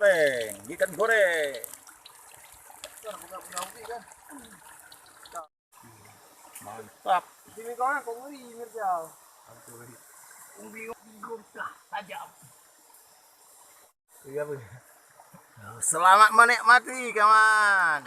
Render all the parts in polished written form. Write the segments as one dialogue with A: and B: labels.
A: Goreng, ikan goreng. Mantap.
B: Sini kau kan kau ngeri mirjau. Bingung tajam.
A: Iya, Bu. Selamat menikmati, kawan.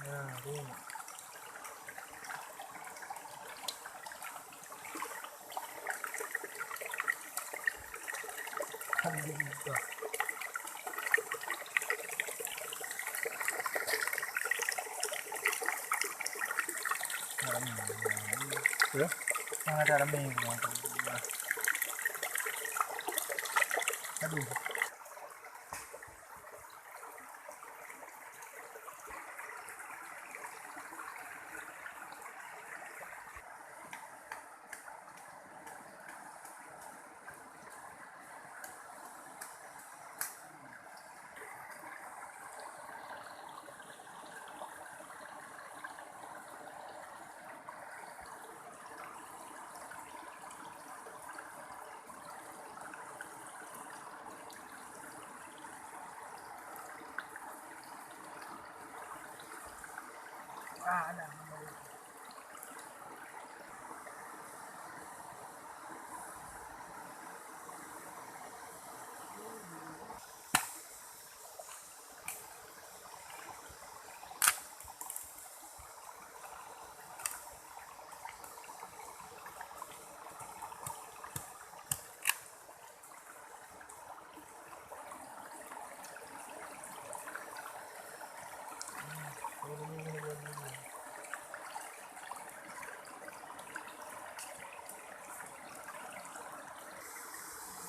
B: Nah, ini. Alhamdulillah.
A: Ya.
B: Ada rame. Aduh. Ada.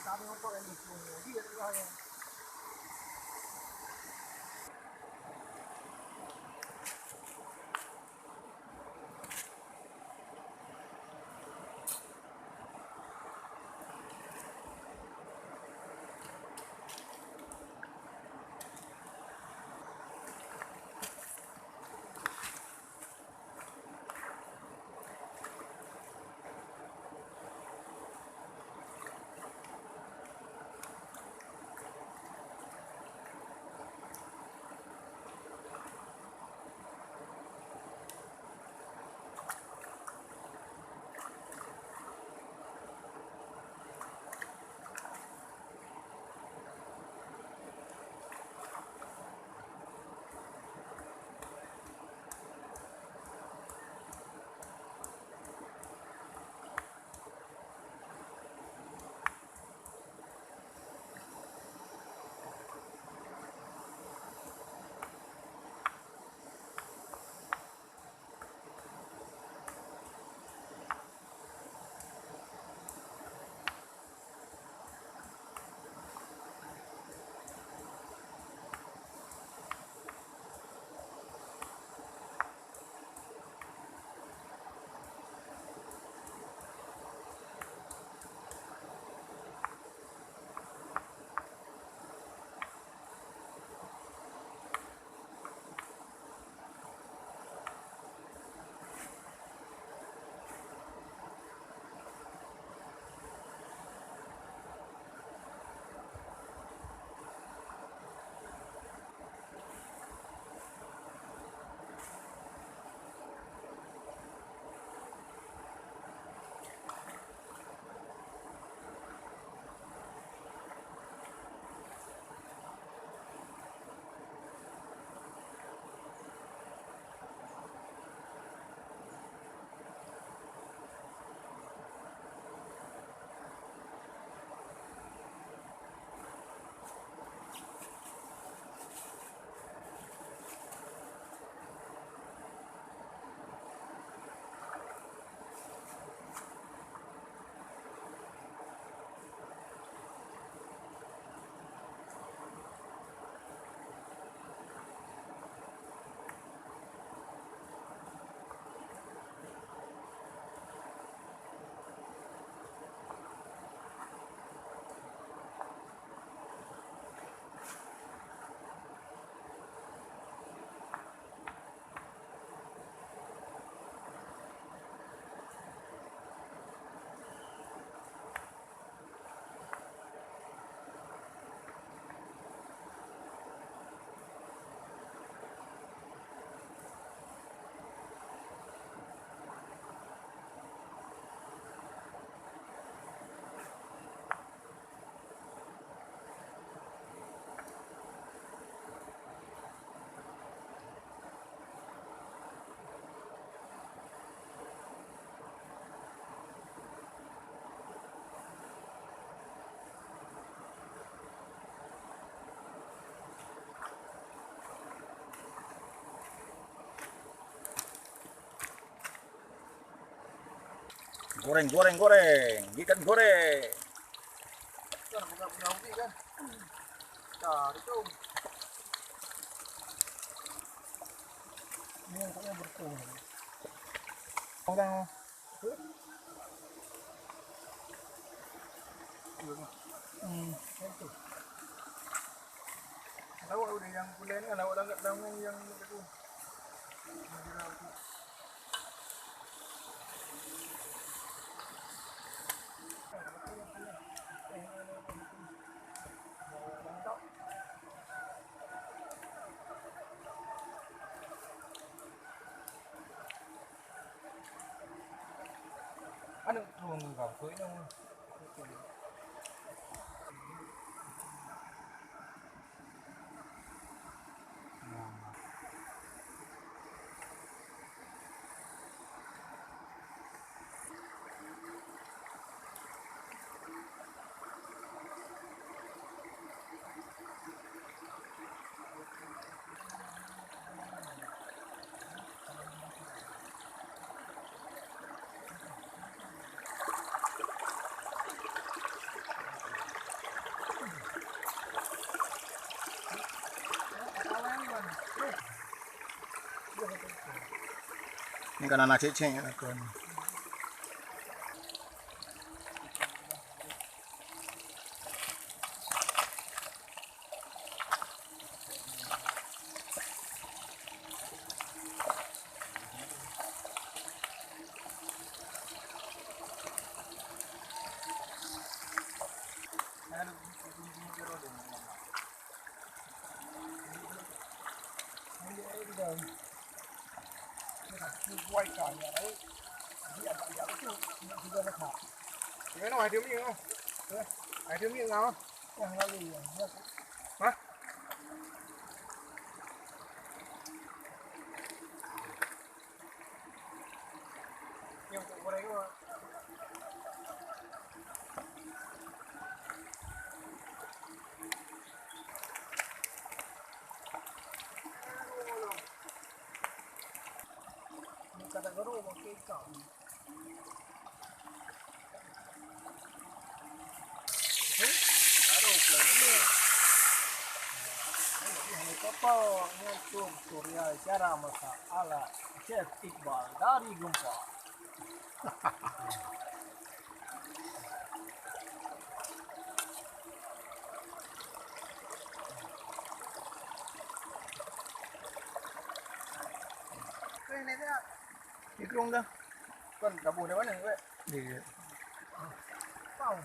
B: Kami apa yang di dia dia.
A: Goreng, goreng, goreng. Ikan goreng.
B: Kan buka punya ubi kan. Nah, itu. Ini yang kayaknya bertung. Orang. Itu. Lawa udah yang kuliah ini lawa langgat langgung yang itu. Ano tuong gặp với nó.
A: Ini kan anak ceceng ya kan.
B: Quay cả nhà đấy. Đi ăn bánh chứ. Đi ra nó khả. Cái nào ai thiếu miếng không? Ai thiếu miếng nào? Chẳng là gì. Hả? Nhiều cụ vào đấy cơ mà. Kadang-kadang pakai ikan. Taruh pelan ini. Ini apa? Nyantum Surya cara masak ala Chef Iqbal dari Gempa. Ini dia.
A: Ikrung dah.
B: Kan dapur dari mana gue?
A: Iya.
B: Tahu.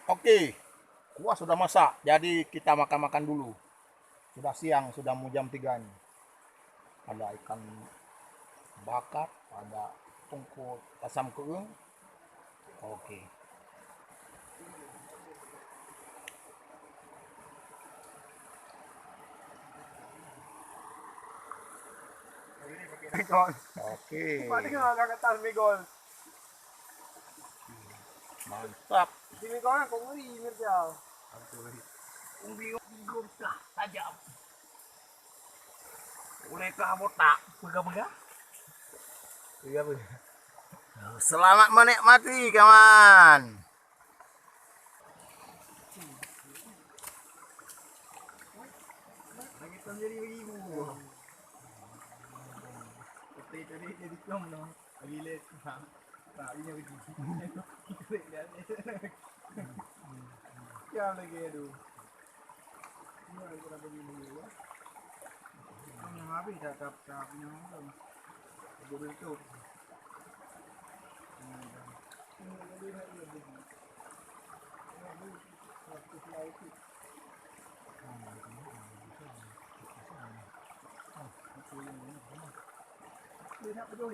A: Oke. Kuah sudah masak. Jadi kita makan-makan dulu. Sudah siang, sudah mau jam 3 nih. Ada ikan bakar, ada tungku asam keung. Oke. Oke.
B: Pati nga kakatas migol.
A: Mantap.
B: Si migol kung uri mirjal.
A: Kung bingung ka, tajam. Boleh kamu tak?
B: Pega-pega.
A: Selamat menikmati, kawan.
B: Lagi tahun jadi beribu. Tadi jadi kem no. Lagi let. Tak ini bagi. Ya lagi aduh. Ini lagi berapa dulu ya? Yang habis dah tap yang tu. Boleh tu. Ini lagi lagi lagi. Ini satu lagi. Dia nak betul.